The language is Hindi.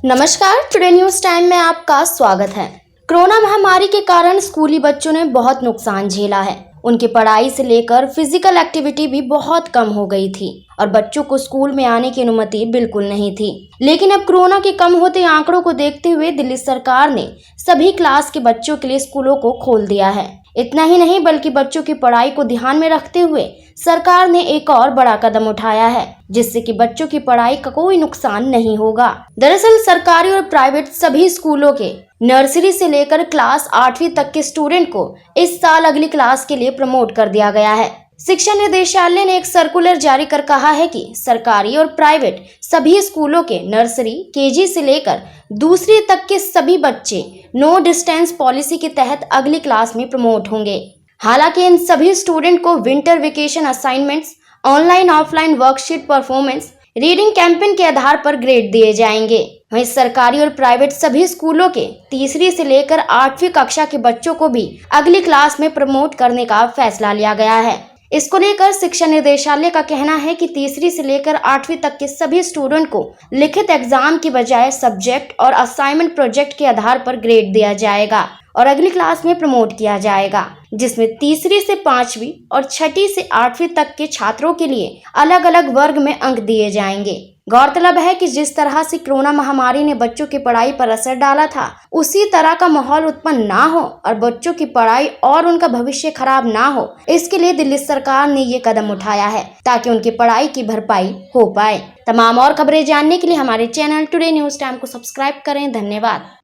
नमस्कार, टुडे न्यूज टाइम में आपका स्वागत है। कोरोना महामारी के कारण स्कूली बच्चों ने बहुत नुकसान झेला है। उनकी पढ़ाई से लेकर फिजिकल एक्टिविटी भी बहुत कम हो गई थी और बच्चों को स्कूल में आने की अनुमति बिल्कुल नहीं थी। लेकिन अब कोरोना के कम होते आंकड़ों को देखते हुए दिल्ली सरकार ने सभी क्लास के बच्चों के लिए स्कूलों को खोल दिया है। इतना ही नहीं बल्कि बच्चों की पढ़ाई को ध्यान में रखते हुए सरकार ने एक और बड़ा कदम उठाया है, जिससे कि बच्चों की पढ़ाई का कोई नुकसान नहीं होगा। दरअसल सरकारी और प्राइवेट सभी स्कूलों के नर्सरी से लेकर क्लास 8वीं तक के स्टूडेंट को इस साल अगली क्लास के लिए प्रमोट कर दिया गया है। शिक्षा निदेशालय ने एक सर्कुलर जारी कर कहा है कि सरकारी और प्राइवेट सभी स्कूलों के नर्सरी केजी से लेकर दूसरी तक के सभी बच्चे नो डिस्टेंस पॉलिसी के तहत अगली क्लास में प्रमोट होंगे। हालांकि इन सभी स्टूडेंट को winter vacation assignments, online offline worksheet performance, reading campaign के आधार पर ग्रेड दिए जाएंगे। वहीं सरकारी और प्राइवेट सभी स्कूलों के तीसरी से लेकर 8वीं कक्षा के बच्चों को भी अगली क्लास में प्रमोट करने का फैसला लिया गया है। इसको लेकर शिक्षा निदेशालय का कहना है कि तीसरी से लेकर 8वीं तक के सभी स्टूडेंट को लिखित एग्जाम की बजाय सब्जेक्ट और असाइनमेंट प्रोजेक्ट के आधार पर ग्रेड दिया जाएगा और अगली क्लास में प्रमोट किया जाएगा, जिसमें तीसरी से 5वीं और छठी से 8वीं तक के छात्रों के लिए अलग अलग वर्ग में अंक दिए जाएंगे। गौरतलब है कि जिस तरह से कोरोना महामारी ने बच्चों की पढ़ाई पर असर डाला था, उसी तरह का माहौल उत्पन्न ना हो और बच्चों की पढ़ाई और उनका भविष्य खराब ना हो, इसके लिए दिल्ली सरकार ने ये कदम उठाया है ताकि उनकी पढ़ाई की भरपाई हो पाए। तमाम और खबरें जानने के लिए हमारे चैनल टुडे न्यूज टाइम को सब्सक्राइब करें। धन्यवाद।